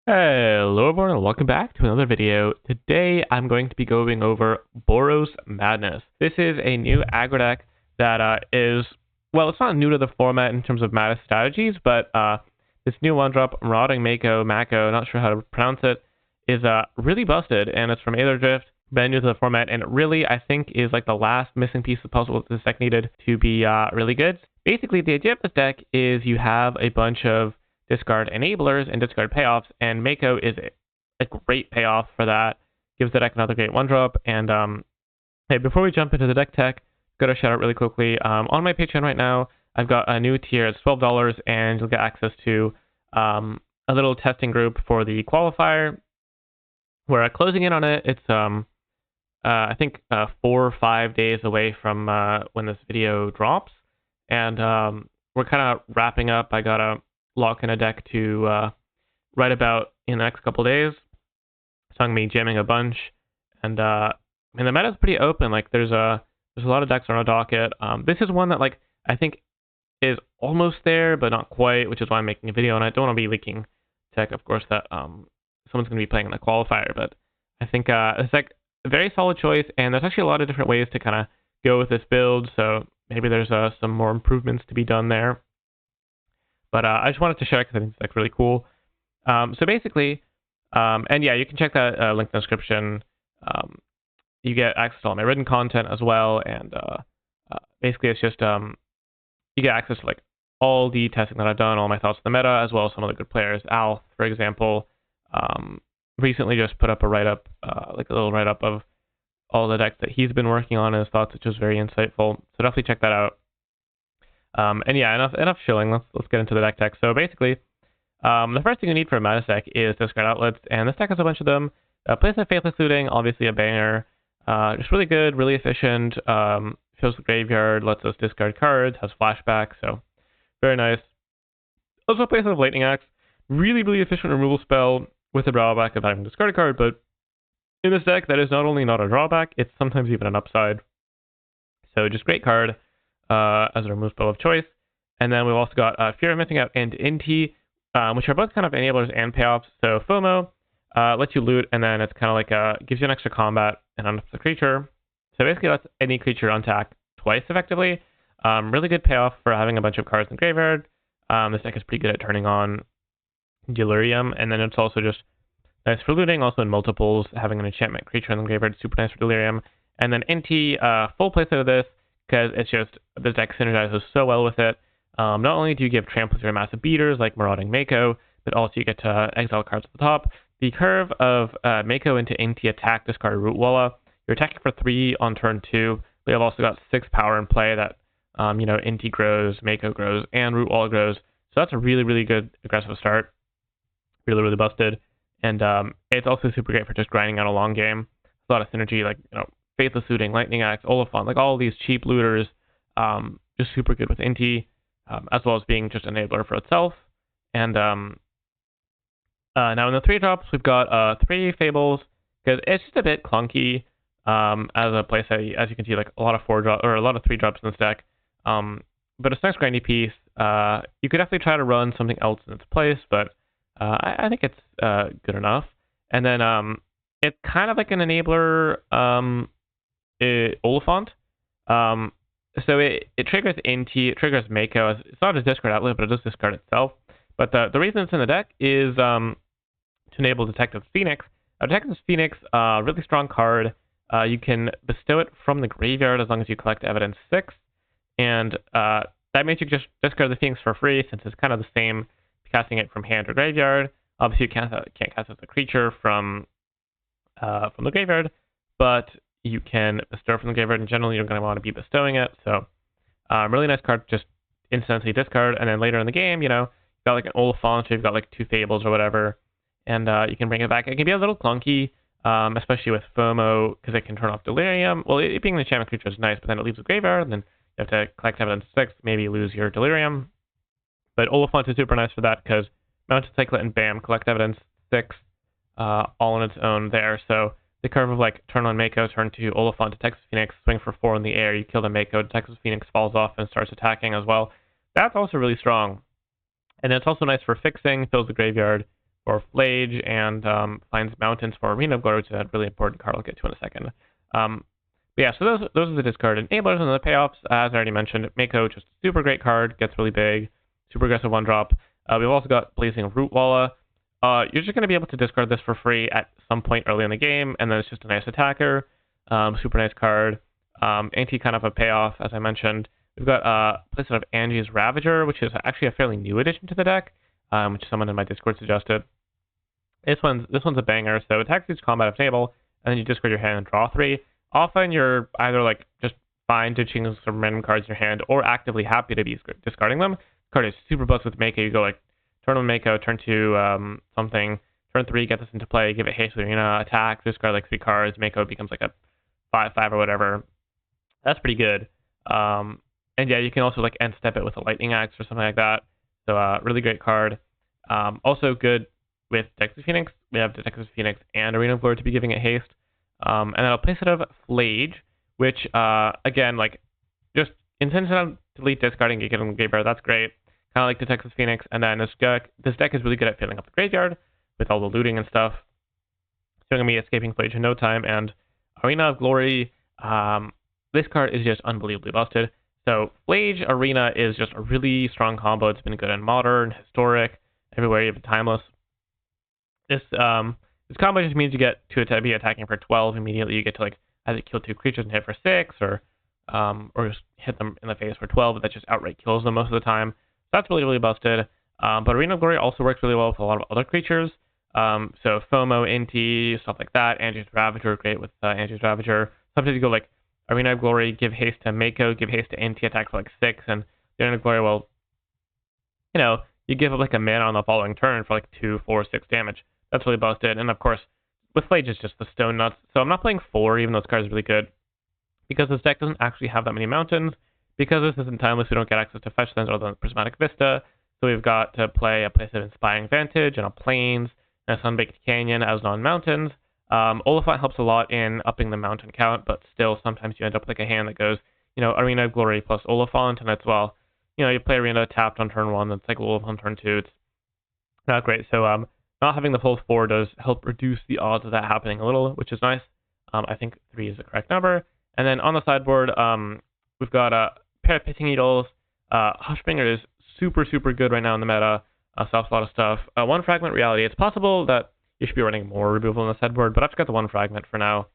Hello everyone and welcome back to another video. Today I'm going to be going over Boros Madness. This is a new aggro deck that well, it's not new to the format in terms of Madness strategies, but this new one-drop Marauding Mako, not sure how to pronounce it, is really busted, and it's from Aether Drift, brand new to the format, and it really, I think, is like the last missing piece of the puzzle this deck needed to be really good. Basically, the idea of this deck is you have a bunch of discard enablers and discard payoffs, and Mako is a great payoff for that. Gives the deck another great one drop. And hey, before we jump into the deck tech, gotta shout out really quickly. On my Patreon right now, I've got a new tier. It's $12, and you'll get access to a little testing group for the Qualifier. We're closing in on it. It's I think 4 or 5 days away from when this video drops, and we're kind of wrapping up. I gotta lock in a deck to write about in the next couple days. So I'm gonna be jamming a bunch, and I mean the meta's pretty open. Like there's a lot of decks on our docket. This is one that like I think is almost there, but not quite, which is why I'm making a video. And I don't want to be leaking tech, of course, that someone's gonna be playing in the qualifier. But I think it's like a very solid choice, and there's actually a lot of different ways to kind of go with this build. So maybe there's some more improvements to be done there. But I just wanted to share because I think it's like really cool. So basically, and yeah, you can check that link in the description. You get access to all my written content as well, and basically it's just you get access to like all the testing that I've done, all my thoughts on the meta, as well as some of the good players. Alth, for example, recently just put up a write-up, like a little write-up of all the decks that he's been working on and his thoughts, which was very insightful. So definitely check that out. And yeah, enough shilling. Let's get into the deck tech. So basically, the first thing you need for a Madness deck is discard outlets, and this deck has a bunch of them. Plays like Faithless Looting, obviously a banger. Just really good, really efficient. Shows the graveyard, lets us discard cards, has flashback, so very nice. Also plays like Lightning Axe, really efficient removal spell with the drawback of having to discard a card, but in this deck that is not only not a drawback, it's sometimes even an upside. So just great card. As a remove spell of choice. And then we've also got Fear of Missing Out and NT, which are both kind of enablers and payoffs. So FOMO lets you loot, and then it's kind of like gives you an extra combat and ups the creature. So basically lets any creature untap twice effectively. Really good payoff for having a bunch of cards in the graveyard. This deck is pretty good at turning on Delirium, and then it's also just nice for looting, also in multiples. Having an enchantment creature in the graveyard is super nice for Delirium. And then NT, full playset of this, because it's just, this deck synergizes so well with it. Not only do you give trample to your massive beaters like Marauding Mako, but also you get to exile cards at the top. The curve of Mako into NT attack, discard Root Walla. You're attacking for 3 on turn 2, but you've also got 6 power in play that, NT grows, Mako grows, and Root Walla grows. So that's a really good aggressive start. Really busted. And it's also super great for just grinding out a long game. A lot of synergy, like, Faithless Looting, Lightning Axe, Oliphant, like all these cheap looters, just super good with NT, as well as being just an enabler for itself. And now in the 3 drops, we've got 3 Fables, because it's just a bit clunky as a playset. As you can see, like a lot of 4 drop or a lot of 3 drops in this deck. But it's a nice grindy piece. You could definitely try to run something else in its place, but I think it's good enough. And then it's kind of like an enabler. Oliphant. So it triggers NT, it triggers Mako. It's not a discard outlet, but it does discard itself. But the reason it's in the deck is to enable Detective Phoenix. Detective Phoenix, really strong card. You can bestow it from the graveyard as long as you collect evidence 6. And that means you can just discard the Phoenix for free, since it's kind of the same casting it from hand or graveyard. Obviously, you can't cast it as a creature from the graveyard, but you can bestow from the graveyard, and generally you're going to want to be bestowing it. So really nice card, just instantly discard, and then later in the game, you've got like an Oliphant, or you've got like 2 Fables or whatever, and you can bring it back. It can be a little clunky, especially with FOMO, because it can turn off Delirium. Well, it being an enchantment creature is nice, but then it leaves the graveyard, and then you have to collect evidence 6, maybe lose your Delirium. But Oliphant is super nice for that, because Mounted Cyclet and bam, collect evidence 6, all on its own there. So the curve of like turn on Mako, turn 2, Oliphant, Texas Phoenix, swing for 4 in the air, you kill the Mako, Texas Phoenix falls off and starts attacking as well. That's also really strong. And it's also nice for fixing, fills the graveyard, for Flage and finds Mountains for Arena of Glory, which is a really important card I'll get to in a second. But yeah, so those are the discard enablers, and the payoffs, as I already mentioned, Mako, just a super great card, gets really big, super aggressive 1-drop. We've also got Blazing Root Walla. You're just going to be able to discard this for free at some point early in the game, and then it's just a nice attacker. Super nice card. Anti kind of a payoff, as I mentioned. We've got playset of Angie's Ravager, which is actually a fairly new addition to the deck, which someone in my Discord suggested. This one's a banger. So attacks each combat if stable, and then you discard your hand and draw 3. Often you're either like just fine ditching some random cards in your hand, or actively happy to be discarding them. This card is super bucks with Mako. You go like turn 1 Mako, turn 2 something, turn 3 get this into play, give it haste with Arena, attack, discard like 3 cards. Mako becomes like a 5/5 or whatever. That's pretty good. And yeah, you can also like end step it with a Lightning Axe or something like that. So really great card. Also good with Texas Phoenix. We have the Texas Phoenix and Arena of Glory to be giving it haste. And then I'll place it of Flage, which again, like just intentional delete discarding, you get on the graveyard. That's great. Kind of like the Texas Phoenix. And then this deck is really good at filling up the graveyard with all the looting and stuff. It's going to be escaping Flage in no time. And Arena of Glory, this card is just unbelievably busted. So Flage Arena is just a really strong combo. It's been good in Modern, Historic, everywhere, even Timeless. This combo just means you get to be attacking for 12 immediately. You get to like either kill 2 creatures and hit for 6, or just hit them in the face for 12, but that just outright kills them most of the time. So that's really, really busted. But Arena of Glory also works really well with a lot of other creatures. So FOMO, Inti, stuff like that. Angie's Ravager, great with Angie's Ravager. Sometimes you go like Arena of Glory, give haste to Mako, give haste to Inti, attack for like 6, and Arena of Glory, well, you know, you give up like a mana on the following turn for like 2, 4, 6 damage. That's really busted. And of course, with Flage, it's just the stone nuts. So I'm not playing 4, even though this card is really good, because this deck doesn't actually have that many mountains. Because this isn't timeless, we don't get access to fetch lands other than Prismatic Vista. So we've got to play a place of Inspiring Vantage and a Plains and a Sunbaked Canyon as non-mountains. Oliphant helps a lot in upping the mountain count, but still sometimes you end up with like a hand that goes, you know, Arena of Glory plus Oliphant, and that's, well, you know, you play Arena tapped on turn 1, then cycle Oliphant on turn 2. It's not great. So not having the full 4 does help reduce the odds of that happening a little, which is nice. I think 3 is the correct number. And then on the sideboard, we've got a pair of Pithing Needles. Hushbringer is super, super good right now in the meta. Stops a lot of stuff. 1 Fragment Reality. It's possible that you should be running more removal on the sideboard, but I've just got the 1 Fragment for now.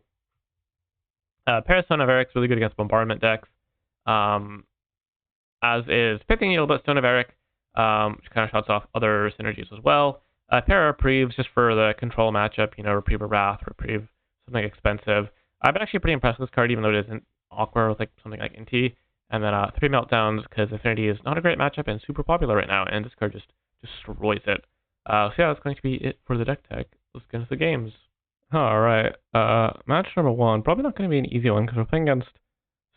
Pair of Stone of Eric, really good against bombardment decks. As is Pithing Needle, but Stone of Eric, which kind of shuts off other synergies as well. Pair of Reprieves, just for the control matchup, you know, Reprieve or Wrath, Reprieve, something expensive. I've been actually pretty impressed with this card, even though it isn't awkward with like something like Inti. And then 3 Meltdowns, because Affinity is not a great matchup and super popular right now, and this card just destroys it. So yeah, that's going to be it for the deck tech. Let's get into the games. Alright, match number 1. Probably not going to be an easy one, because we're playing against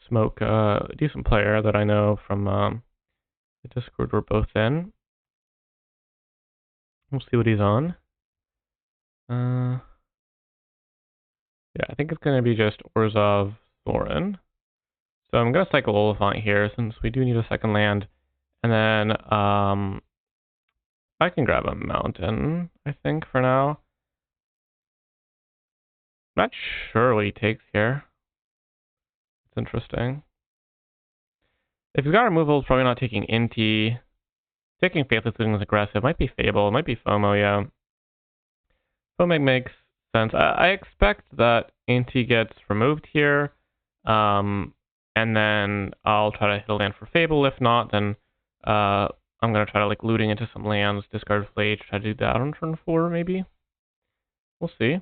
Smoke, a decent player that I know from the Discord we're both in. We'll see what he's on. Yeah, I think it's going to be just Orzhov Thorin. So I'm going to cycle Oliphant here, since we do need a second land. And then I can grab a mountain, I think, for now. I'm not sure what he takes here. It's interesting. If he's got removal, it's probably not taking Inti. Taking Faithless Looting is aggressive. Might be Fable. Might be FOMO, yeah. FOMO makes sense. I expect that Inti gets removed here. And then I'll try to hit a land for Fable. If not, then I'm going to try to like looting into some lands, discard Flage, try to do that on turn 4, maybe. We'll see.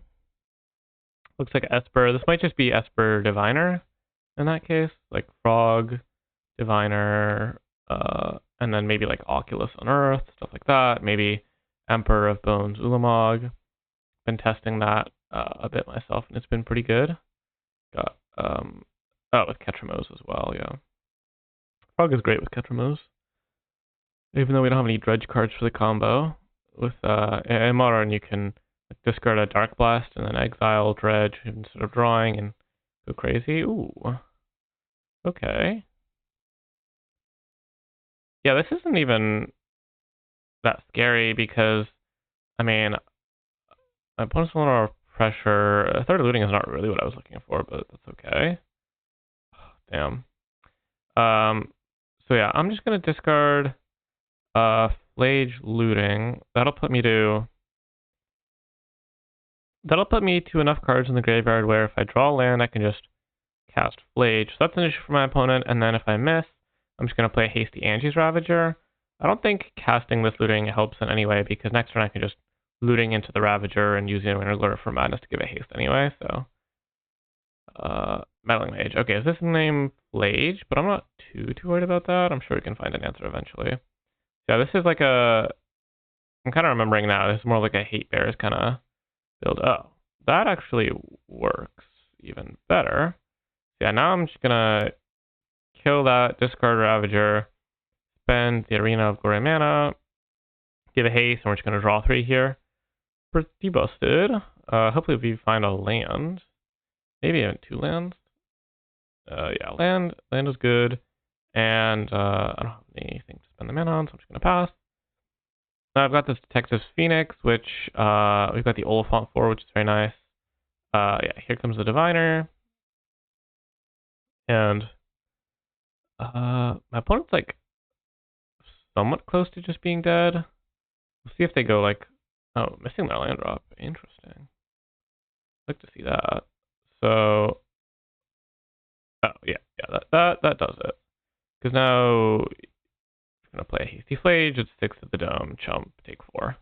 Looks like Esper. This might just be Esper Diviner in that case. Like Frog, Diviner, and then maybe like Oculus Unearth, stuff like that. Maybe Emperor of Bones, Ulamog. Been testing that a bit myself, and it's been pretty good. Got with Ketramos as well, yeah. Frog is great with Ketramos. Even though we don't have any dredge cards for the combo. With in Modern you can discard a Dark Blast and then exile dredge instead of drawing and go crazy. Ooh. Okay. Yeah, this isn't even that scary because I mean, my opponent's a little pressure. Third looting is not really what I was looking for, but that's okay. Damn. So yeah, I'm just gonna discard Flage looting. That'll put me to enough cards in the graveyard where if I draw land, I can just cast Flage. So that's an issue for my opponent, and then if I miss, I'm just gonna play Hasty Angie's Ravager. I don't think casting this looting helps in any way because next turn I can just looting into the Ravager and use the Interglare for Madness to give it haste anyway, so. Meddling Mage. Okay, is this name Flage? But I'm not too worried about that. I'm sure we can find an answer eventually. Yeah, this is like a... I'm kind of remembering now. This is more like a Hate Bears kind of build. Oh, that actually works even better. Yeah, now I'm just gonna kill that, discard Ravager, spend the Arena of Glory mana, give a haste, and we're just gonna draw 3 here. Pretty busted. Hopefully we find a land. Maybe even 2 lands. Yeah, land is good. And I don't have anything to spend the mana on, so I'm just gonna pass. Now I've got this Texas Phoenix, which we've got the Oliphant for, which is very nice. Yeah, here comes the Diviner. And my opponent's like somewhat close to just being dead. We'll see if they go like, oh, missing their land drop. Interesting. I'd like to see that. So, oh yeah, that does it. Because now I'm gonna play a Hasty Flage. It sticks to the dome. Chump, take 4.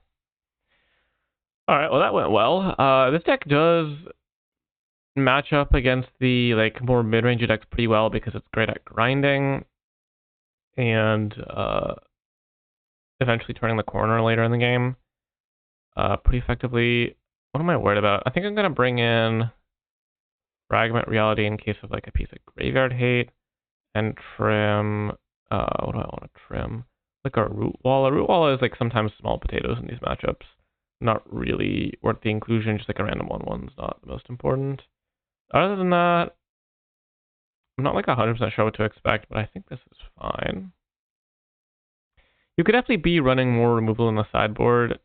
All right, well that went well. This deck does match up against the like more mid-range decks pretty well because it's great at grinding and eventually turning the corner later in the game pretty effectively. What am I worried about? I think I'm gonna bring in Fragment Reality in case of like a piece of Graveyard Hate and trim. What do I want to trim? Like a Root Wall. A Root Wall is like sometimes small potatoes in these matchups. Not really worth the inclusion. Just like a random 1/1 is not the most important. Other than that, I'm not like 100% sure what to expect, but I think this is fine. You could definitely be running more removal in the sideboard.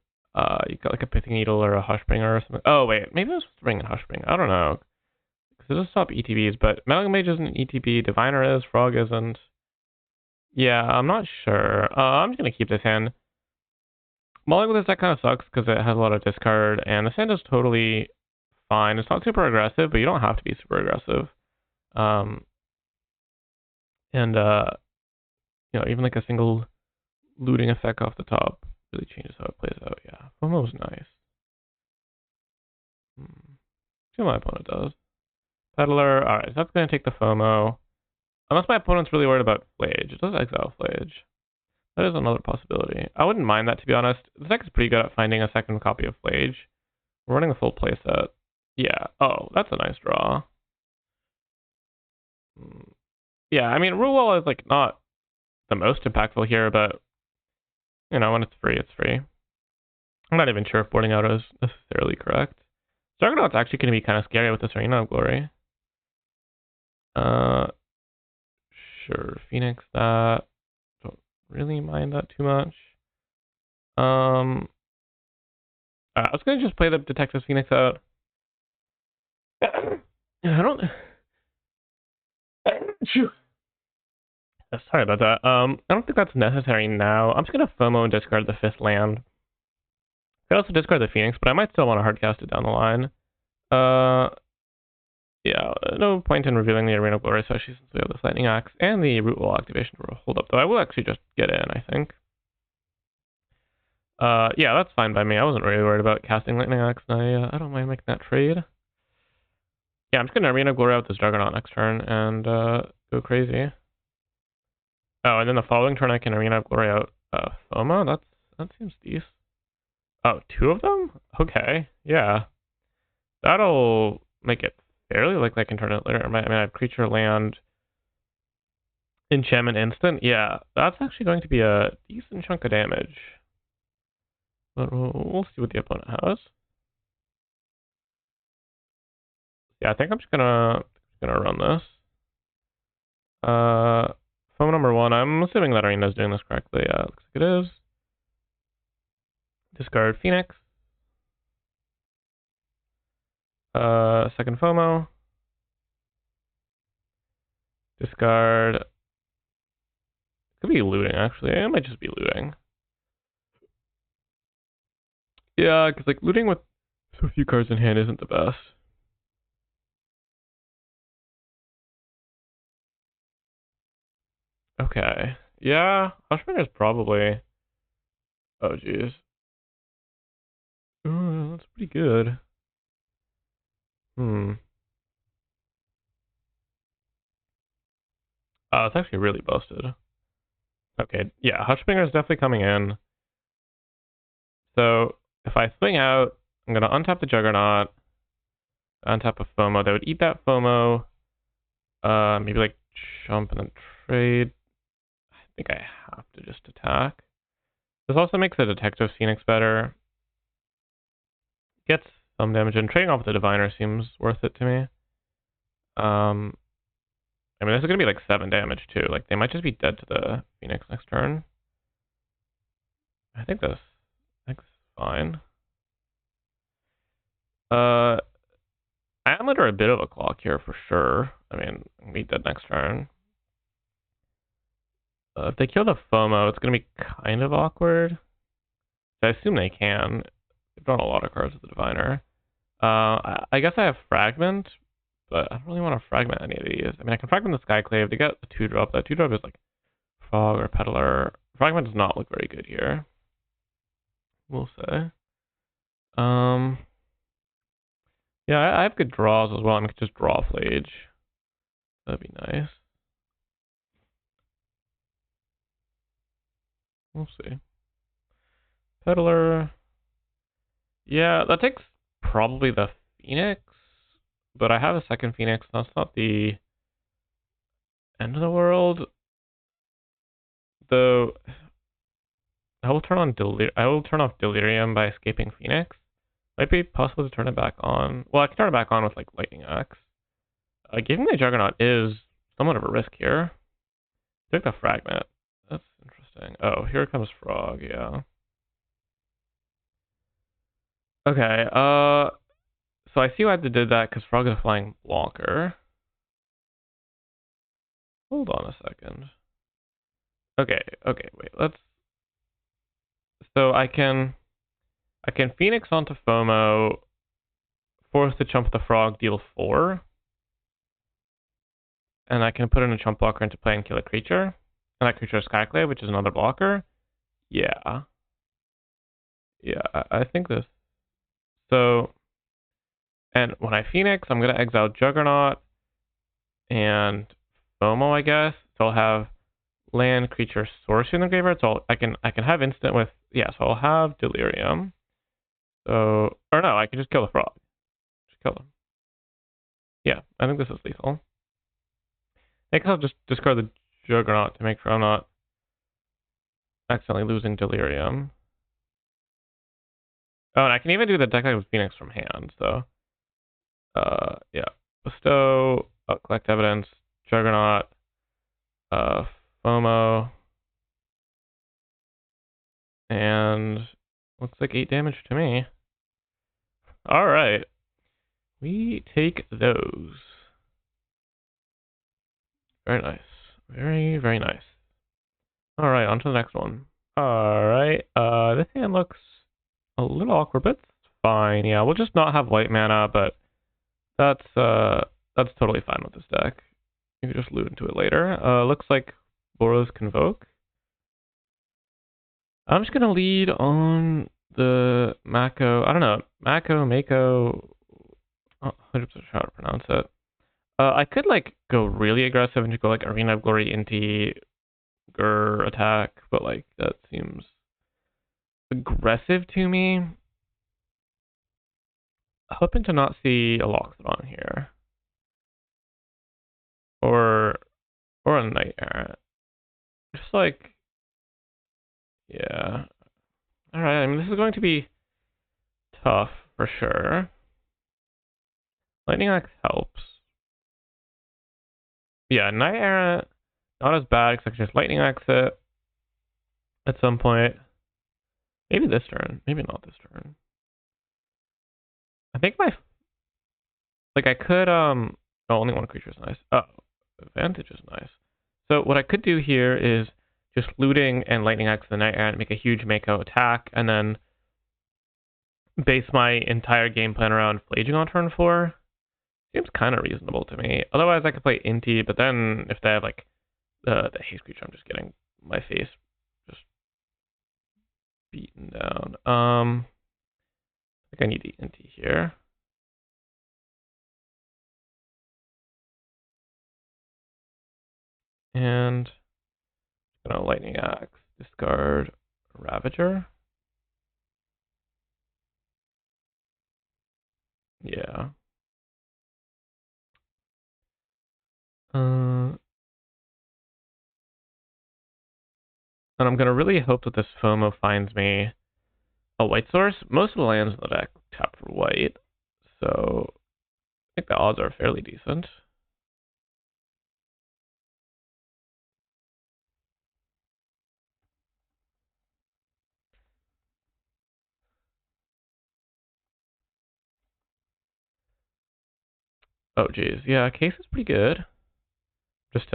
You've got like a Pithing Needle or a Hushbringer or something. Oh wait, maybe I was supposed to bring in Hushbringer. I don't know. Because it does stop ETBs, but Meddling Mage isn't an ETB, Diviner is, Frog isn't. Yeah, I'm not sure. I'm just gonna keep this hand. Mulling with this deck kind of sucks because it has a lot of discard, and this hand is totally fine. It's not super aggressive, but you don't have to be super aggressive. And you know, even like a single looting effect off the top really changes how it plays out. Yeah, FOMO's nice. See what my opponent does. Peddler. Alright, so that's going to take the FOMO. Unless my opponent's really worried about Flage. It does exile Flage. That is another possibility. I wouldn't mind that, to be honest. This deck is pretty good at finding a second copy of Flage. We're running a full playset. Yeah. Oh, that's a nice draw. Yeah, I mean, Rule Wall is like not the most impactful here, but you know, when it's free, it's free. I'm not even sure if boarding out is necessarily correct. Juggernaut's actually going to be kind of scary with this Arena of Glory. Sure, Phoenix that. Don't really mind that too much. I was going to just play the Texas Phoenix out. I don't... Sorry about that. I don't think that's necessary now. I'm just going to FOMO and discard the 5th land. I could also discard the Phoenix, but I might still want to hardcast it down the line. Yeah, no point in revealing the Arena of Glory, especially since we have this Lightning Axe and the Root Wall activation for a hold up, though I will actually just get in, I think. Yeah, that's fine by me. I wasn't really worried about casting Lightning Axe, and I don't mind making that trade. Yeah, I'm just going to Arena of Glory out this Juggernaut next turn and go crazy. Oh, and then the following turn I can Arena of Glory out FOMO? That seems decent. Oh, 2 of them? Okay, yeah. That'll make it fairly likely I can turn it later. I mean, I have creature, land, enchantment, instant. Yeah, that's actually going to be a decent chunk of damage. But we'll see what the opponent has. Yeah, I think I'm just gonna run this. Phone number 1. I'm assuming that Arena's doing this correctly. Yeah, looks like it is. Discard Phoenix. Second FOMO. Discard. Could be looting, actually. It might just be looting. Yeah, because like looting with so few cards in hand isn't the best. Okay. Yeah, Hushbringer is probably. Oh, jeez. Oh, that's pretty good. Hmm. Oh, it's actually really busted. Okay, yeah, Hushbringer is definitely coming in. So if I swing out, I'm gonna untap the Juggernaut, untap a FOMO. That would eat that FOMO. Maybe like jump and then trade. I think I have to just attack. This also makes the Detective Phoenix better. Gets some damage, and trading off the Diviner seems worth it to me. I mean, this is gonna be like 7 damage too. Like they might just be dead to the Phoenix next turn. I think that's fine. I am under a bit of a clock here for sure. I mean, we dead next turn. If they kill the FOMO, it's gonna be kind of awkward. I assume they can. They've drawn a lot of cards with the Diviner. I guess I have Fragment, but I don't really want to fragment any of these. I mean, I can fragment the Skyclave. They get the 2-drop. That 2-drop is like Frog or Peddler. Fragment does not look very good here. We'll say. Yeah, I have good draws as well. I could just draw Flage. That'd be nice. We'll see. Peddler. Yeah, that takes probably the Phoenix, but I have a second Phoenix. That's not the end of the world. Though I will turn off Delirium by escaping Phoenix. Might be possible to turn it back on. Well, I can turn it back on with like Lightning Axe. Giving the Juggernaut is somewhat of a risk here. Take the Fragment. That's interesting. Oh, here comes Frog. Yeah. Okay. So I see why they did that because Frog is a flying blocker. Hold on a second. Okay. Wait. Let's. So I can Phoenix onto FOMO, force the chump the Frog, deal 4. And I can put in a chump blocker into play and kill a creature. And that creature is Skyclave, which is another blocker. Yeah. Yeah, I think this. So, and when I Phoenix, I'm going to exile Juggernaut and FOMO, I guess. So I'll have land, creature, sorcery in the graveyard. So I can have instant with, yeah, so I'll have Delirium. So, or no, I can just kill the Frog. Just kill them. Yeah, I think this is lethal. I guess I'll just discard the Juggernaut to make sure I'm not accidentally losing Delirium. Oh, and I can even do the deck with Phoenix from hand, so. Yeah. Bestow, collect evidence, Juggernaut, FOMO, and looks like 8 damage to me. Alright. We take those. Very nice. Very, very nice. Alright, on to the next one. Alright, this hand looks a little awkward, but it's fine. Yeah, we'll just not have white mana, but that's totally fine with this deck. You can just loot into it later. Looks like Boros Convoke. I'm just gonna lead on the Mako. I don't know, Mako. 100% sure how to pronounce it. I could like go really aggressive and just go like Arena of Glory into Gur attack, but like that seems aggressive to me. Hoping to not see a Loxodon here. Or a Night Errant. Just like, yeah. Alright, I mean, this is going to be tough for sure. Lightning Axe helps. Yeah, Night Errant, not as bad because I can just Lightning Axe it at some point. Maybe this turn, maybe not this turn. I think like I could oh, only one creature is nice. Oh, advantage is nice. So what I could do here is just looting and lightning axe the Night Errant, make a huge Mako attack, and then base my entire game plan around flaging on turn 4. Seems kind of reasonable to me. Otherwise, I could play Inti, but then if they have like the haste creature, I'm just getting my face just beaten down. I think I need the Inti here. And I'm gonna lightning axe, discard Ravager. Yeah. And I'm gonna really hope that this FOMO finds me a white source. Most of the lands in the deck tap for white, so I think the odds are fairly decent. Oh geez, yeah, case is pretty good. Just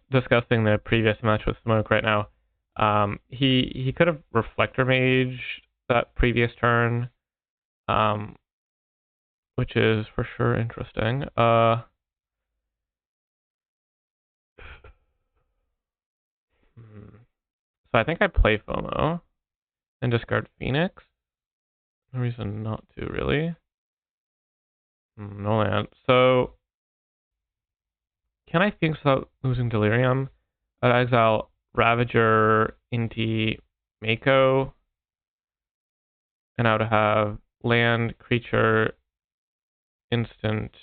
discussing the previous match with Smoke right now. He could have Reflector Mage that previous turn, which is for sure interesting. So I think I play FOMO and discard Phoenix. No reason not to, really. No land. So can I think without losing Delirium? I'd exile Ravager, Inti, Mako, and I would have land, creature, instant,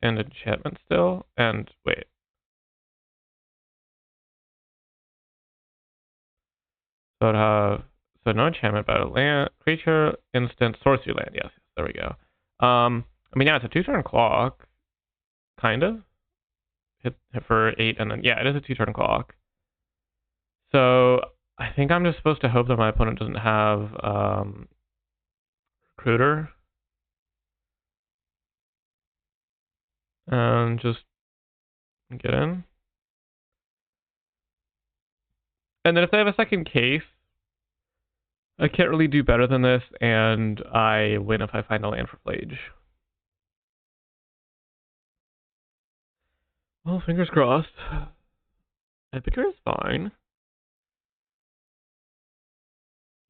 and enchantment still. And wait. So I'd have no enchantment, but a land, creature, instant, sorcery land. Yes, there we go. I mean, yeah, it's a 2-turn clock, kind of. Hit for 8, and then yeah, it is a 2-turn clock. So I think I'm just supposed to hope that my opponent doesn't have Recruiter, and just get in. And then if they have a second case, I can't really do better than this, and I win if I find a land for Flage. Well, fingers crossed. Epicer is fine.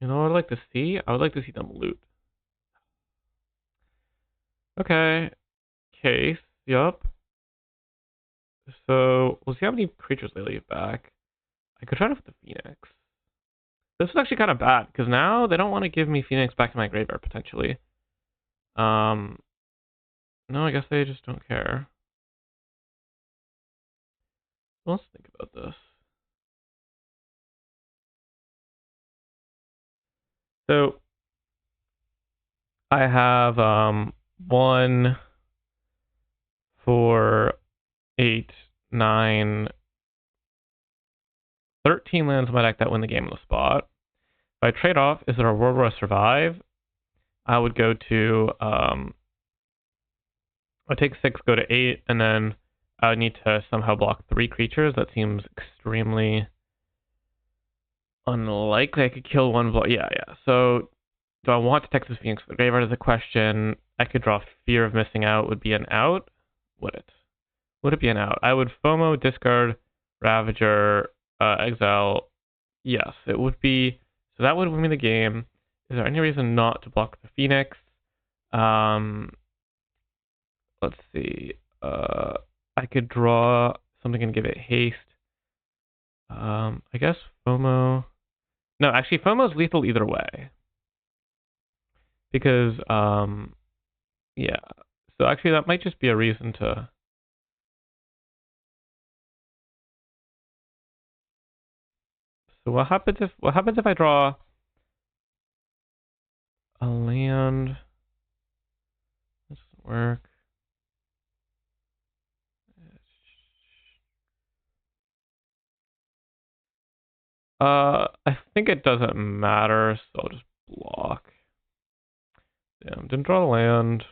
You know what I'd like to see? I would like to see them loot. Okay. Case. Yup. So, we'll see how many creatures they leave back. I could try to put the Phoenix. This is actually kind of bad, because now they don't want to give me Phoenix back to my graveyard, potentially. No, I guess they just don't care. Let's think about this. So, I have 1, 4, 8, 9, 13 lands in my deck that win the game on the spot. If I trade off, is there a world where I survive? I would go to, I'd take 6, go to 8, and then I would need to somehow block 3 creatures. That seems extremely unlikely. I could kill 1 block. Yeah. So, do I want to Texas Phoenix for the graveyard is a question. I could draw Fear of Missing Out. Would be an out? Would it? Would it be an out? I would FOMO, discard, Ravager, exile. Yes, it would be. So that would win me the game. Is there any reason not to block the Phoenix? Let's see. I could draw something and give it haste. I guess FOMO. No, actually, FOMO's lethal either way. Because, yeah. So actually, that might just be a reason to. So what happens if I draw a land? This doesn't work. I think it doesn't matter, so I'll just block. Damn, didn't draw the land.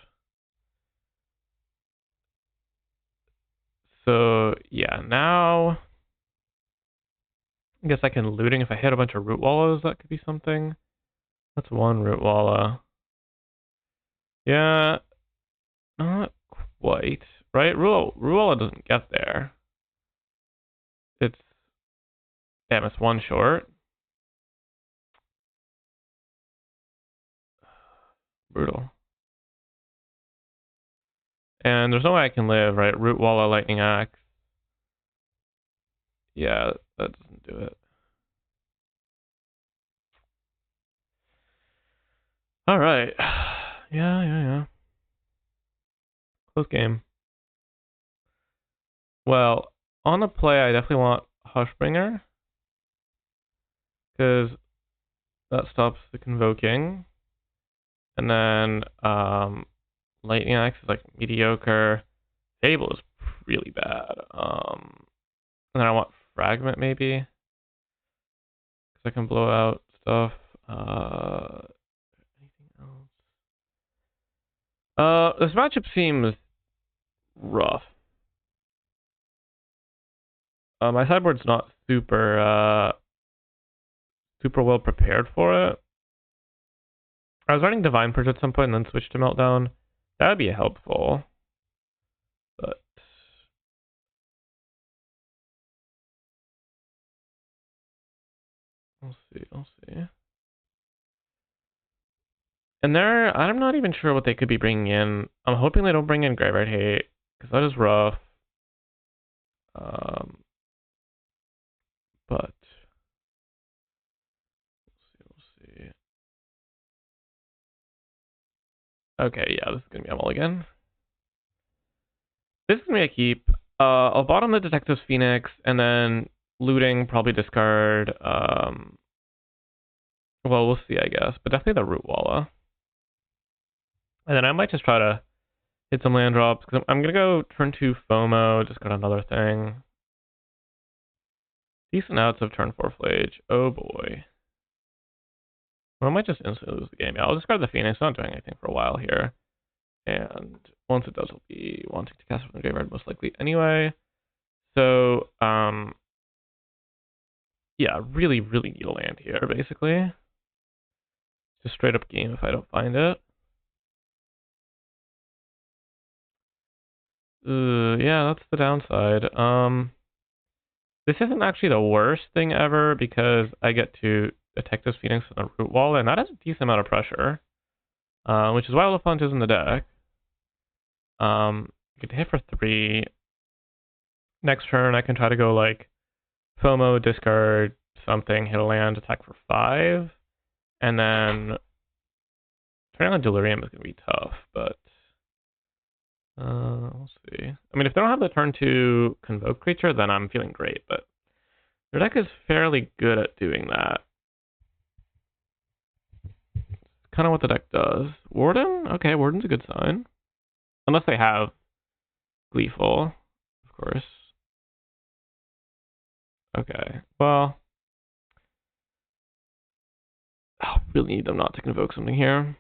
So yeah, now I guess I can looting if I hit a bunch of root wallows. That could be something. That's one root wallow. Yeah, not quite. Right? Root wallow doesn't get there. It's damn, it's one short. Brutal. And there's no way I can live, right? Root wallow, lightning axe. Yeah, that doesn't do it. All right. Yeah. Close game. Well, on the play, I definitely want Hushbringer, because that stops the convoking. And then Lightning Axe is like mediocre. Fable is really bad. And then I want Fragment maybe, because I can blow out stuff. Anything else? This matchup seems rough. My sideboard's not super well prepared for it. I was running Divine Purge at some point and then switched to Meltdown. That would be helpful. But we'll see. And I'm not even sure what they could be bringing in. I'm hoping they don't bring in Graveyard Hate, because that is rough. But we'll see. Okay, yeah, this is gonna be a mulligan. This is gonna be a keep. I'll bottom the Detective's Phoenix, and then looting, probably discard. Well, we'll see, I guess, but definitely the Root Walla. And then I might just try to hit some land drops, because I'm gonna go turn 2 FOMO, discard another thing. Decent outs of turn 4 Flage. Oh boy. Well, I might just instantly lose the game. Yeah, I'll discard the Phoenix. I'm not doing anything for a while here. And once it does, I'll be wanting to cast it from the graveyard most likely anyway. So, yeah, really need a land here, basically. Just straight up game if I don't find it. Yeah, that's the downside. This isn't actually the worst thing ever, because I get to Detective's Phoenix and a Root Wall, and that has a decent amount of pressure. Which is why Oliphant is in the deck. Get to hit for 3. Next turn, I can try to go like FOMO, discard something, hit a land, attack for 5, and then turning on Delirium is going to be tough, but we'll see. I mean, if they don't have the turn 2 Convoke creature, then I'm feeling great, but their deck is fairly good at doing that. Kind of what the deck does. Warden? Okay, Warden's a good sign. Unless they have Gleeful, of course. Okay, well, I really need them not to convoke something here.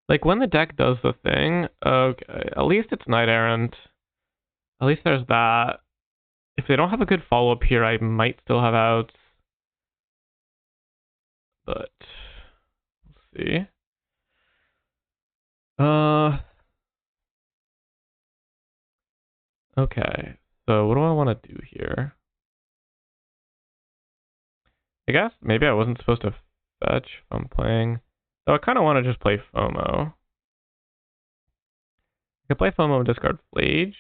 Like, when the deck does the thing, okay, at least it's Knight Errant. At least there's that. If they don't have a good follow-up here, I might still have outs. But, we'll see. Okay, so what do I want to do here? I guess maybe I wasn't supposed to fetch if I'm playing. So I kind of want to just play FOMO. I could play FOMO and discard Flage.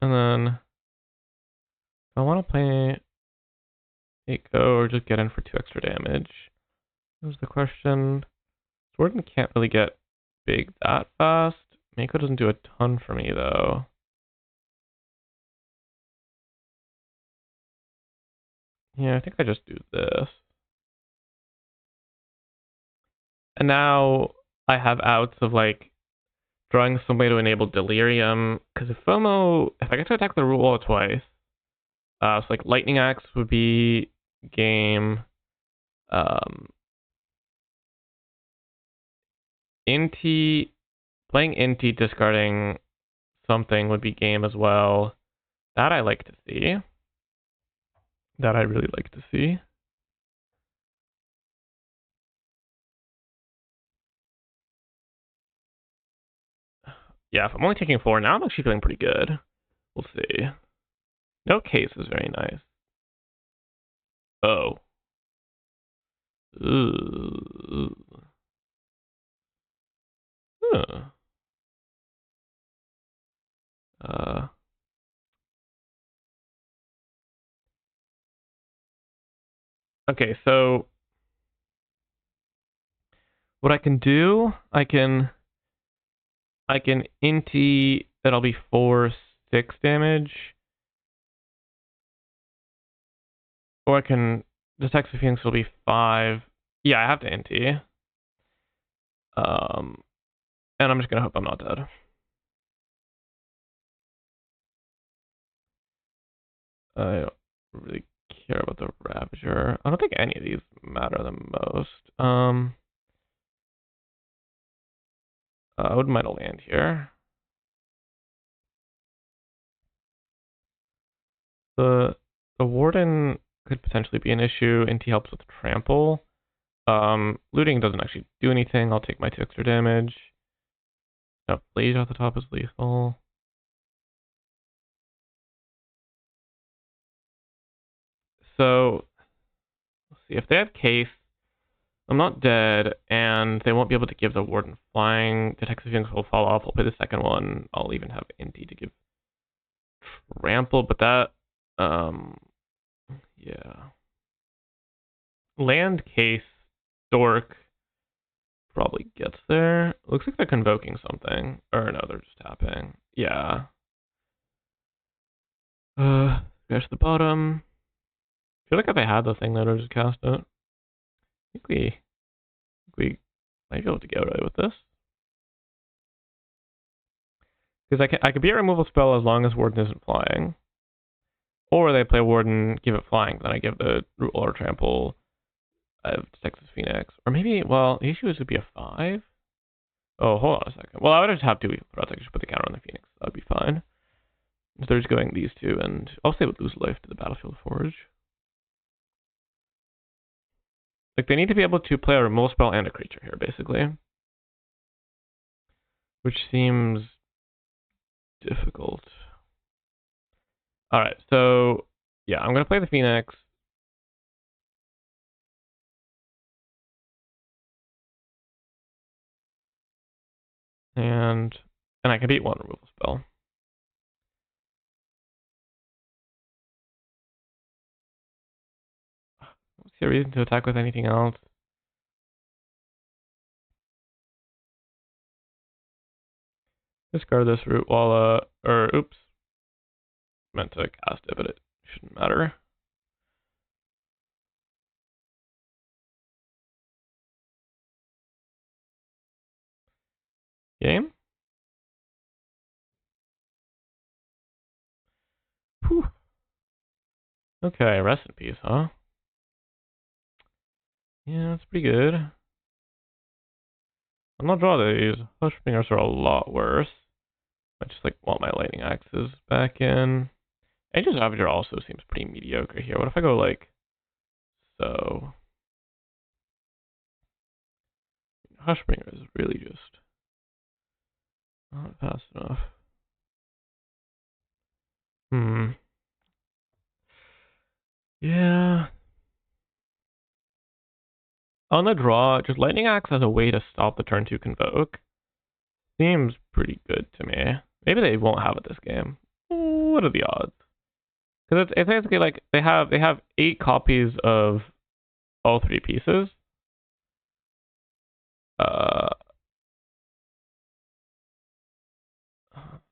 And then if I want to play Echo or just get in for 2 extra damage. Here's the question. Warden can't really get big that fast. Mako doesn't do a ton for me though. Yeah, I think I just do this. And now I have outs of like drawing some way to enable Delirium. Because if FOMO, if I get to attack the Root Wall twice, so like Lightning Axe would be game. Inti Playing Inti, discarding something would be game as well. That I like to see. That I really like to see. Yeah, if I'm only taking 4 now, I'm actually feeling pretty good. We'll see. No case is very nice. Oh. Ooh. Huh. Okay, so what I can do, I can Inti, that'll be 4, 6 damage. Or I can, the Text of Phoenix will be 5. Yeah, I have to Inti. And I'm just gonna hope I'm not dead. I don't really care about the Ravager. I don't think any of these matter the most. I wouldn't mind a land here. The Warden could potentially be an issue. Inti helps with trample. Looting doesn't actually do anything. I'll take my 2 extra damage. Now, Blaze at the top is lethal. So, let's see. If they have Case, I'm not dead, and they won't be able to give the Warden flying. The Texas Phoenix will fall off. I'll play the second one. I'll even have Inti to give trample, but that, yeah. Land Case, Dork probably gets there. Looks like they're convoking something. Or no, they're just tapping. Yeah. Go to the bottom. I feel like if I had the thing, that I'd just cast it. I think we might be able to get away with this. Because I could be a removal spell as long as Warden isn't flying. Or they play Warden, give it flying, then I give the Root or Trample. I have Texas Phoenix. Or maybe, well, the issue is it would be a 5. Oh, hold on a second. Well, I would just have 2 threats. I could just put the counter on the Phoenix. That'd be fine. If they're just going these 2, and also they would lose life to the Battlefield Forge. Like, they need to be able to play a removal spell and a creature here, basically. Which seems difficult. Alright, so, yeah, I'm going to play the Phoenix. And I can beat 1 removal spell. What's the reason to attack with anything else? Discard this Root Walla, or oops. Meant to cast it, but it shouldn't matter. Game? Whew. Okay, rest in peace, huh? Yeah, that's pretty good. I'm not draw these. Hush Fingers are a lot worse. I just like want my Lightning Axes back in. Angel's Ravager also seems pretty mediocre here. What if I go like so? Hushbringer is really just not fast enough. Yeah. On the draw, just Lightning Axe as a way to stop the turn 2 Convoke seems pretty good to me. Maybe they won't have it this game. What are the odds? Because it's basically like they have 8 copies of all 3 pieces. They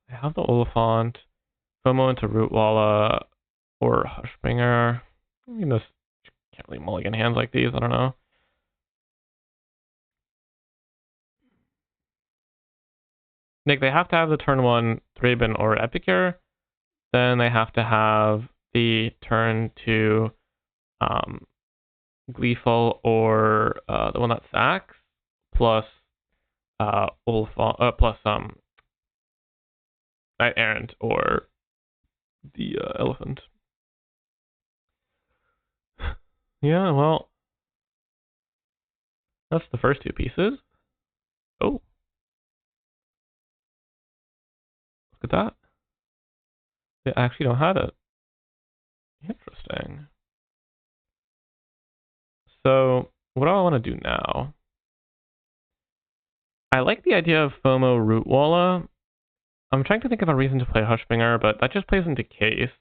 have the Oliphant, FOMO into Rootwalla, or Hushbringer. I mean, this can't really mulligan hands like these. I don't know. Like they have to have the turn 1 Thraben or Epicure. Then they have to have the turn 2 Gleeful or the one that sacks, plus plus knight errant or the elephant. Yeah, well, that's the first two pieces. Oh, look at that. They actually don't have it. Interesting. So, what do I want to do now? I like the idea of FOMO Root Walla. I'm trying to think of a reason to play Hushbringer, but that just plays into case.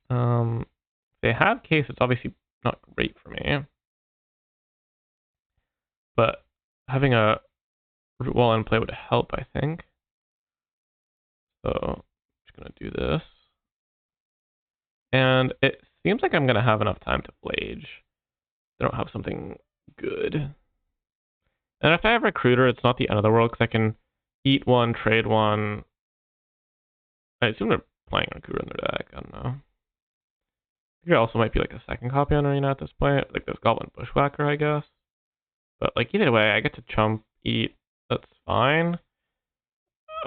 If they have case, it's obviously not great for me. But having a Root Walla in play would help, I think. So, I'm just going to do this. And it seems like I'm going to have enough time to Flage. I don't have something good. And if I have Recruiter, it's not the end of the world, because I can eat one, trade one. I assume they're playing Recruiter in their deck. I don't know. I think there also might be like a second copy on Arena at this point. Like there's Goblin Bushwhacker, I guess. But like either way, I get to chump, eat. That's fine.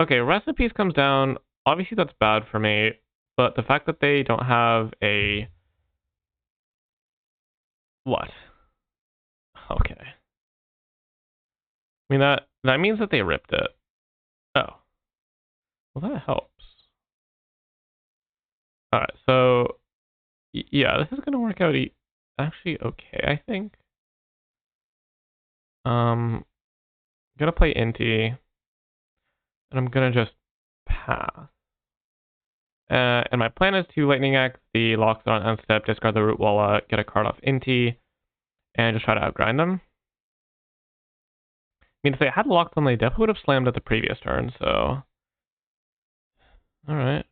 Okay, Recipes comes down. Obviously that's bad for me. But the fact that they don't have a... What? Okay. I mean, that means that they ripped it. Oh. Well, that helps. Alright, so... Yeah, this is going to work out actually okay, I think. I'm going to play Inti. And I'm going to just pass. And my plan is to Lightning Axe the Loxodon on step, discard the Root Walla, get a card off Inti, and just try to outgrind them. I mean, if they had Loxodon, they definitely would have slammed at the previous turn, so... Alright.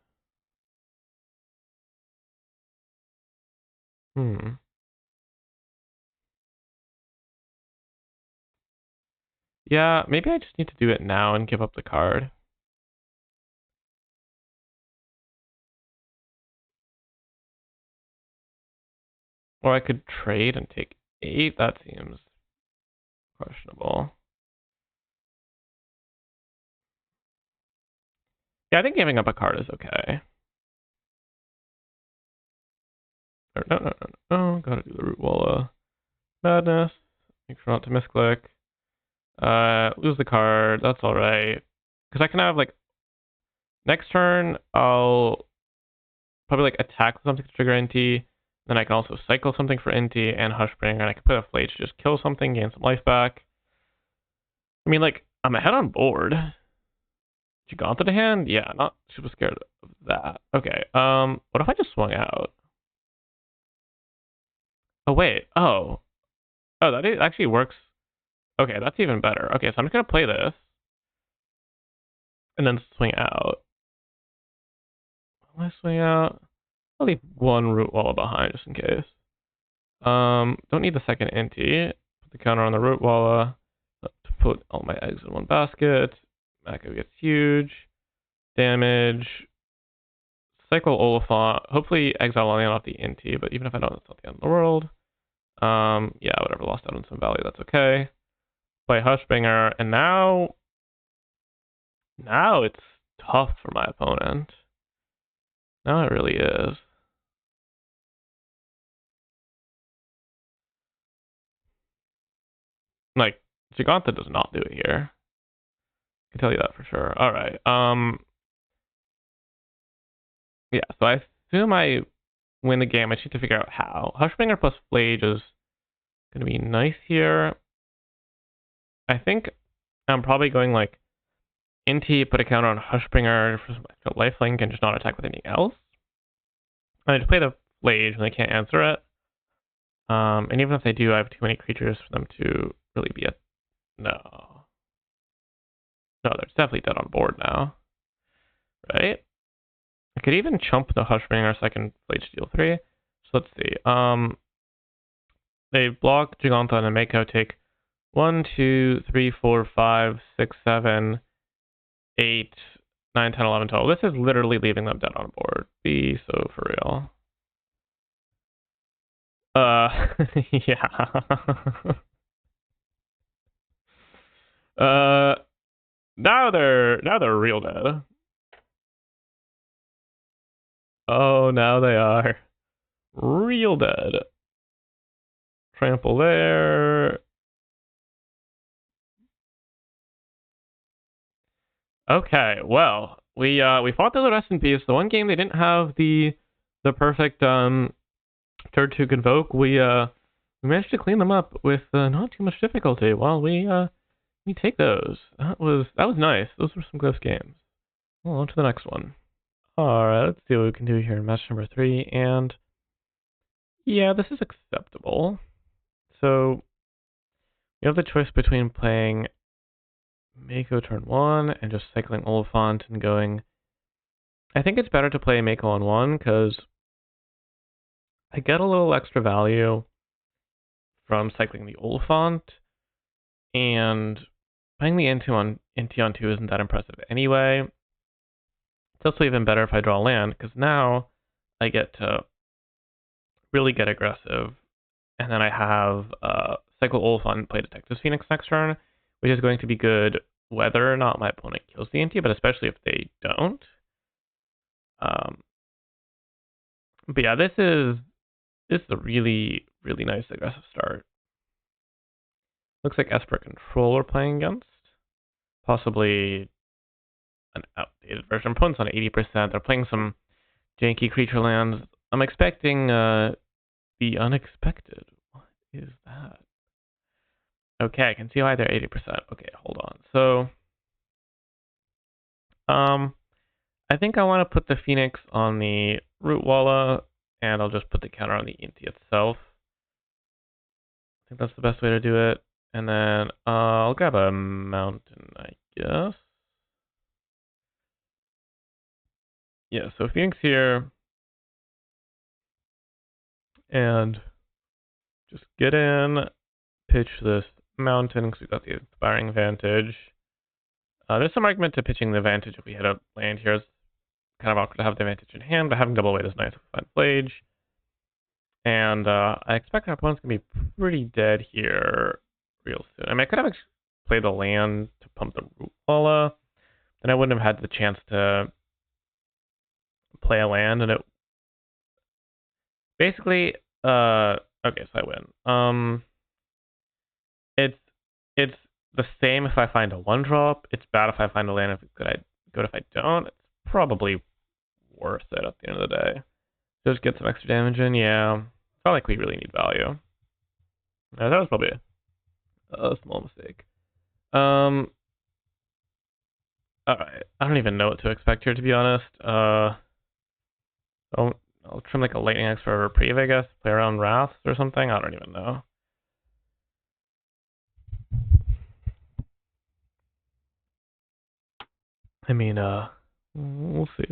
Yeah, maybe I just need to do it now and give up the card. Or I could trade and take 8. That seems questionable. Yeah, I think giving up a card is okay. No. Gotta do the Root Walla. Madness. Make sure not to misclick. Lose the card. That's alright. Because I can have, like... Next turn, I'll probably, like, attack something to trigger NT. Then I can also cycle something for NT and Hushbringer. And I can put a Flage to just kill something, gain some life back. I mean, like, I'm ahead on board. Giganta to hand? Yeah, not super scared of that. Okay, what if I just swung out? Oh, wait. Oh, that actually works. Okay, that's even better. Okay, so I'm just going to play this. And then swing out. When I swing out, I'll leave one Root Walla behind just in case. Don't need the second Inti. Put the counter on the Root Walla. To put all my eggs in one basket. Mako gets huge. Damage. Cycle Oliphant. Hopefully exile Lilian off the Inti, but even if I don't, it's not the end of the world. Yeah, whatever, lost out on some value, that's okay. Play Hushbringer, and now it's tough for my opponent. Now it really is. Like, Giganta does not do it here. I can tell you that for sure. Alright, yeah, so I assume I win the game. I just need to figure out how. Hushbringer plus Flage is going to be nice here. I think I'm probably going, like, Inti, put a counter on Hushbringer for some extra lifelink and just not attack with anything else. I just play the Flage and they can't answer it. And even if they do, I have too many creatures for them to really be a... No. No, they're definitely dead on board now. Right? I could even chump the Hushbringer so I can Flage deal 3. So let's see. They block Giganta and Mako take 1, 2, 3, 4, 5, 6, 7, 8, 9, 10, 11, 12. This is literally leaving them dead on board. Be so for real. Yeah. Now they're real dead. Oh, now they are real dead. Trample there. Okay, well, we fought the rest in peace. The one game they didn't have the perfect turn to convoke. We managed to clean them up with not too much difficulty. Well, we take those. That was nice. Those were some close games. Well, on to the next one. All right, let's see what we can do here in match number 3. And yeah, this is acceptable. So you have the choice between playing Mako turn 1 and just cycling Oliphant and going. I think it's better to play Mako on 1 because I get a little extra value from cycling the Oliphant, and playing the NT on 2 isn't that impressive anyway. It's also even better if I draw land, because now I get to really get aggressive, and then I have cycle Oliphant and play Detective Phoenix next turn, which is going to be good whether or not my opponent kills the NT, but especially if they don't. But yeah, this is a really, really nice aggressive start. Looks like Esper Control we're playing against. Possibly an outdated version. Opponent's on 80%. They're playing some janky creature lands. I'm expecting the unexpected. What is that? Okay, I can see why they're 80%. Okay, hold on. So, I think I want to put the Phoenix on the Root Walla, and I'll just put the counter on the Inti itself. I think that's the best way to do it. And then I'll grab a mountain, I guess. Yeah, so Phoenix here. And just get in, pitch this mountain, because we've got the Inspiring Vantage. There's some argument to pitching the Vantage if we hit a land here. It's kind of awkward to have the Vantage in hand, but having double weight is nice if we find Flage. And I expect our opponent's going to be pretty dead here real soon. I mean, I could have played the land to pump the Root Walla, then I wouldn't have had the chance to play a land, and it basically okay, so I win. It's the same if I find a 1-drop. It's bad if I find a land. If good if I don't. It's probably worth it at the end of the day. Just get some extra damage in. Yeah, it's not like we really need value. That was probably a small mistake. All right, I don't even know what to expect here, to be honest. I'll trim like a Lightning Axe for a reprieve, I guess. Play around Wraths or something. I don't even know. I mean, we'll see.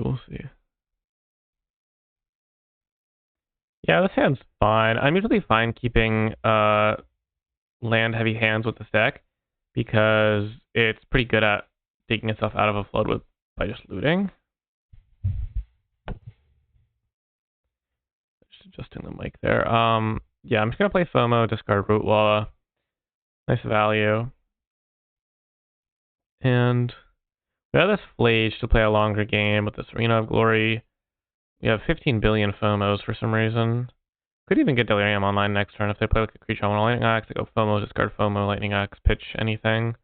Yeah, this hand's fine. I'm usually fine keeping land heavy hands with this deck because it's pretty good at taking itself out of a flood by just looting. Just adjusting the mic there. Yeah, I'm just gonna play FOMO, discard Root Walla. Nice value. And we have this Flage to play a longer game with this Arena of Glory. We have 15 billion FOMOs for some reason. Could even get Delirium online next turn if they play like a creature on a Lightning Axe. They go FOMO, discard FOMO, Lightning Axe, pitch anything.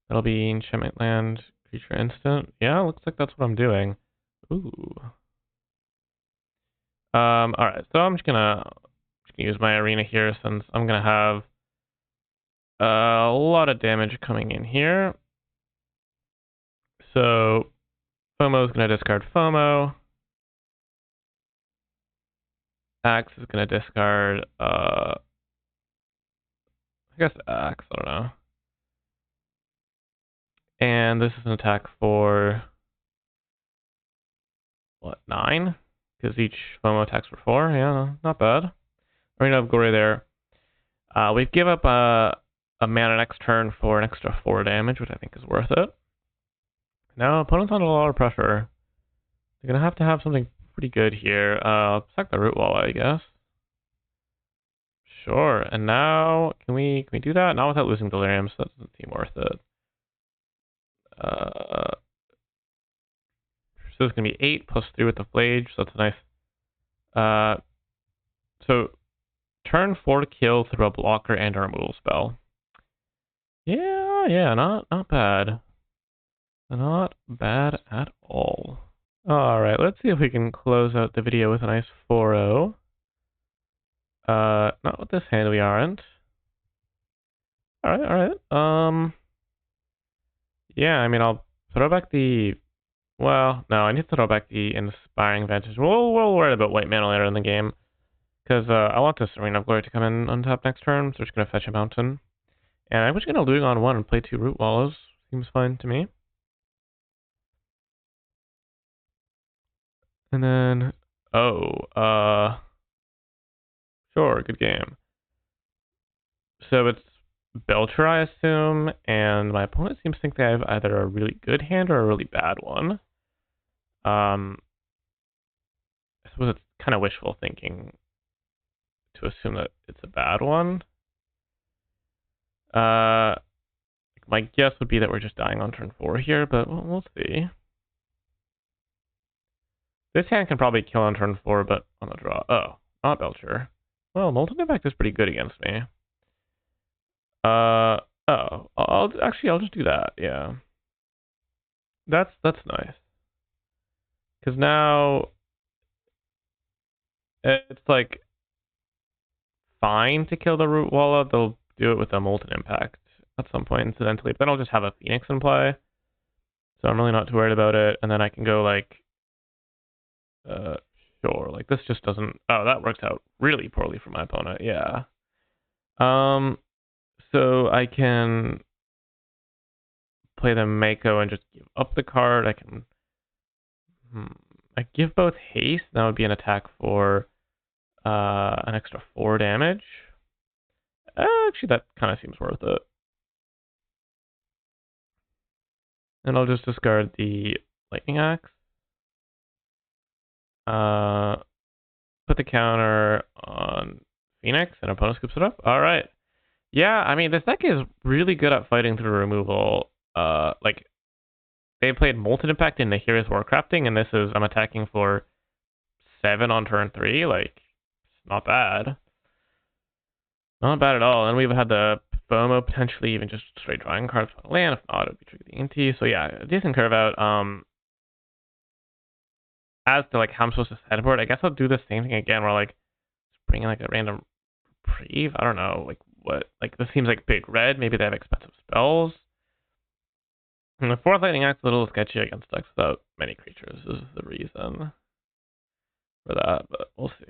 That'll be Enchantment Land, creature instant. Yeah, looks like that's what I'm doing. Ooh. Alright, so I'm just gonna use my Arena here since I'm gonna have a lot of damage coming in here. So FOMO is gonna discard FOMO. Axe is gonna discard I guess Axe, I don't know. And this is an attack for what, 9? Because each FOMO attacks for 4. Yeah, not bad. Arena of Glory there. We give up a mana next turn for an extra 4 damage, which I think is worth it. Now opponent's under a lot of pressure. They're gonna have to have something pretty good here. Sack the Root Walla, I guess. Sure. And now can we do that? Not without losing Delirium, so that doesn't seem worth it. So it's going to be 8 plus 3 with the Flage, so that's nice. So turn 4 kill through a blocker and a removal spell. Yeah, not bad. Not bad at all. Alright, let's see if we can close out the video with a nice 4-0. Not with this hand, we aren't. Alright. Yeah, I mean, I'll throw back the... Well, no, I need to throw back the Inspiring Vantage. We'll worry about white mana later in the game. Because I want this Arena of Glory to come in on top next turn, so we're just going to fetch a Mountain. And I'm just going to losing on 1 and play 2 Root Wallows. Seems fine to me. And then... Sure, good game. So it's Belcher, I assume, and my opponent seems to think they have either a really good hand or a really bad one. I suppose it's kind of wishful thinking to assume that it's a bad one. My guess would be that we're just dying on turn 4 here, but we'll see. This hand can probably kill on turn 4, but on the draw. Oh, not Belcher. Well, Molten Impact is pretty good against me. I'll just do that. Yeah, that's nice. Because now it's like fine to kill the Root Wallow. They'll do it with a Molten Impact at some point, incidentally. But then I'll just have a Phoenix in play, so I'm really not too worried about it. And then I can go like, sure, like this just doesn't. Oh, that worked out really poorly for my opponent. Yeah. So I can play the Mako and just give up the card. I can. I give both haste. That would be an attack for an extra 4 damage. Actually, that kind of seems worth it. And I'll just discard the Lightning Axe. Put the counter on Phoenix, and opponent scoops it up. Alright. Yeah, I mean, this deck is really good at fighting through removal. Like, they played Molten Impact in the Heroes Warcrafting, and this is, I'm attacking for 7 on turn 3. Like, it's not bad. Not bad at all. And we've had the FOMO, potentially even just straight drawing cards from the land. If not, it would be Trigger the Inti. So yeah, a decent curve out. As to like how I'm supposed to sideboard, I guess I'll do the same thing again where like just bring in like a random reprieve. I don't know, like what, like this seems like big red. Maybe they have expensive spells. And the 4th Lightning Axe a little sketchy against decks without many creatures is the reason for that, but we'll see.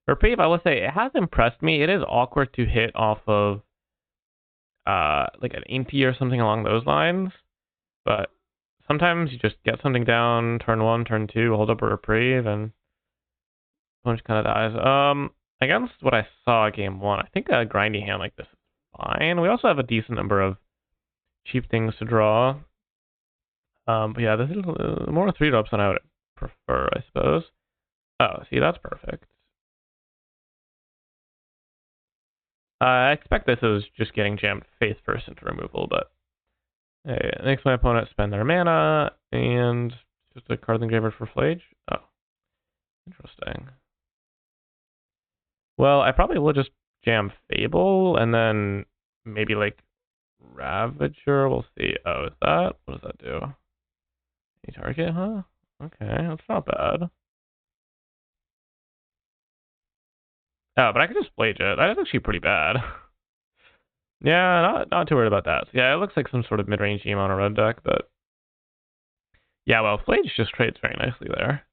Reprieve, I will say, it has impressed me. It is awkward to hit off of like an Inti or something along those lines, but sometimes you just get something down turn 1, turn 2, hold up a reprieve, and punch kind of dies. Against what I saw game 1, I think a grindy hand like this is fine. We also have a decent number of cheap things to draw. But yeah, this is more 3-drops than I would prefer, I suppose. Oh, see, that's perfect. I expect this is just getting jammed face first into removal, but hey, it makes my opponent spend their mana, and just a card engraver for Flage. Oh, interesting. Well, I probably will just jam Fable, and then maybe like Ravager. We'll see. Oh, is that? What does that do? Any target, huh? Okay, that's not bad. Oh, but I could just Flage it. That is actually pretty bad. Yeah, not too worried about that. So yeah, it looks like some sort of mid-range game on a red deck, but yeah, well, Flage just trades very nicely there.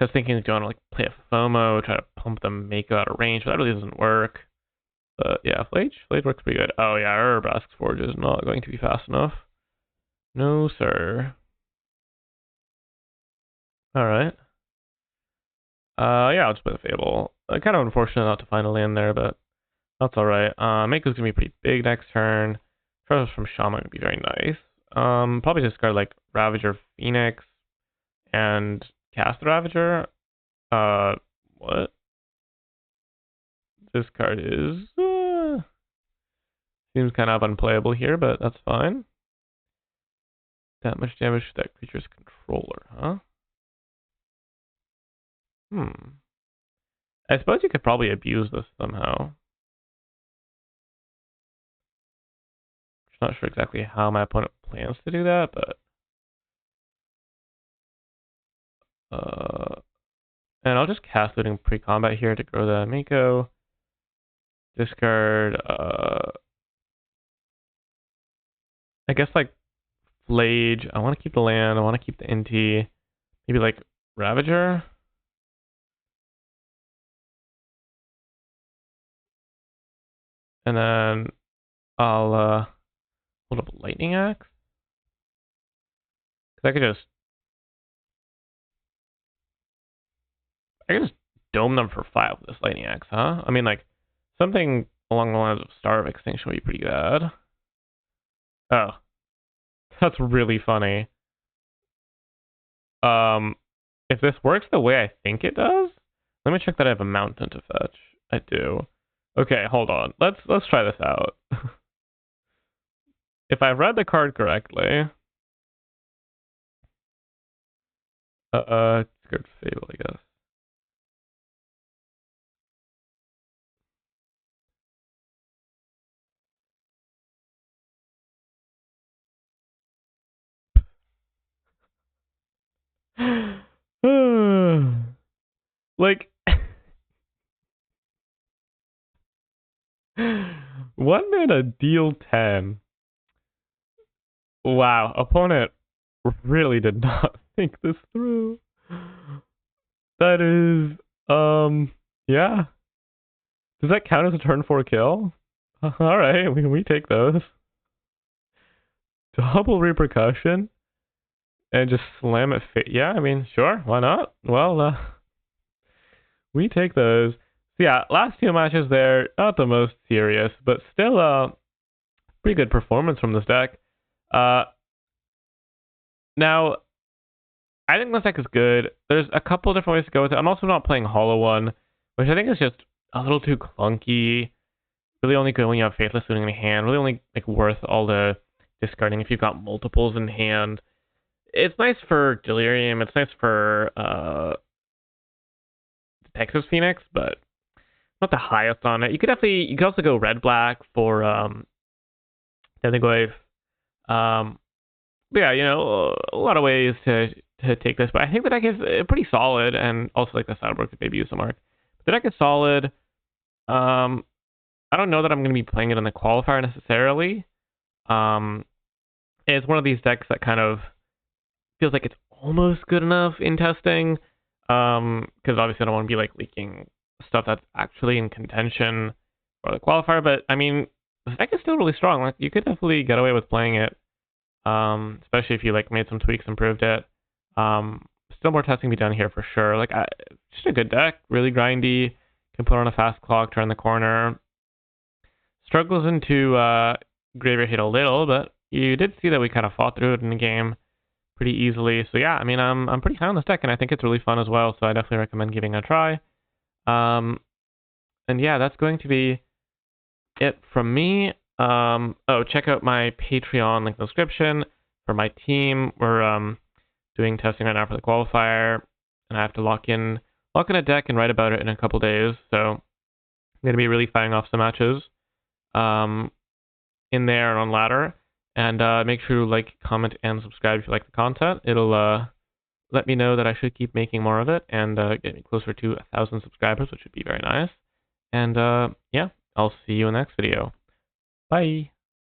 I was thinking of going to like play a FOMO, try to pump the Mako out of range, but that really doesn't work. But yeah, Flage works pretty good. Oh yeah, Urbrask's Forge is not going to be fast enough. No, sir. Alright. Yeah, I'll just play the Fable. Kind of unfortunate not to find a land there, but that's alright. Mako's gonna be pretty big next turn. Treasures from Shaman would be very nice. Probably discard like Ravager Phoenix and cast the Ravager. What? This card is seems kind of unplayable here, but that's fine. that much damage to that creature's controller, huh? I suppose you could probably abuse this somehow. Just not sure exactly how my opponent plans to do that, but and I'll just cast Looting pre-combat here to grow the Mako. Discard I guess like Flage. I want to keep the land, I want to keep the NT. Maybe like Ravager. And then I'll hold up a Lightning Axe. Cause I can just dome them for 5 with this Lightning Axe, huh? I mean, like, something along the lines of Star of Extinction would be pretty good. Oh. That's really funny. If this works the way I think it does, let me check that I have a mountain to fetch. I do. Okay, hold on. Let's try this out. If I've read the card correctly, Scared Fable, I guess. Like 1 mana deal 10. Wow, opponent really did not think this through. That is yeah. Does that count as a turn 4 kill? Alright, we take those. Double repercussion and just slam it. Yeah, I mean, sure, why not? Well, we take those. So yeah, last 2 matches there, not the most serious, but still pretty good performance from this deck. Now, I think this deck is good. There's a couple different ways to go with it. I'm also not playing Hollow One, which I think is just a little too clunky. Really only good when you have Faithless Looting in hand. Really only like worth all the discarding if you've got multiples in hand. It's nice for Delirium. It's nice for Texas Phoenix, but not the highest on it. You could also go red black for Deathglaive. But yeah, you know, a lot of ways to take this, but I think the deck is pretty solid, and also like the sideboard could maybe use some mark. The deck is solid. I don't know that I'm going to be playing it in the qualifier necessarily. It's one of these decks that kind of feels like it's almost good enough in testing, because obviously I don't want to be like leaking stuff that's actually in contention for the qualifier. But I mean, the deck is still really strong. Like you could definitely get away with playing it, especially if you like made some tweaks, improved it. Still more testing to be done here for sure. Like just a good deck, really grindy. Can put on a fast clock, turn the corner. Struggles into Graveyard Hit a little, but you did see that we kind of fought through it in the game pretty easily. So yeah, I mean, I'm pretty high on this deck, and I think it's really fun as well. So I definitely recommend giving it a try. And yeah, that's going to be it from me. Oh, check out my Patreon link in the description for my team. We're doing testing right now for the qualifier, and I have to lock in a deck and write about it in a couple days. So I'm gonna be really firing off some matches in there and on ladder. And make sure to like, comment, and subscribe if you like the content. It'll let me know that I should keep making more of it and get me closer to 1,000 subscribers, which would be very nice. And yeah, I'll see you in the next video. Bye!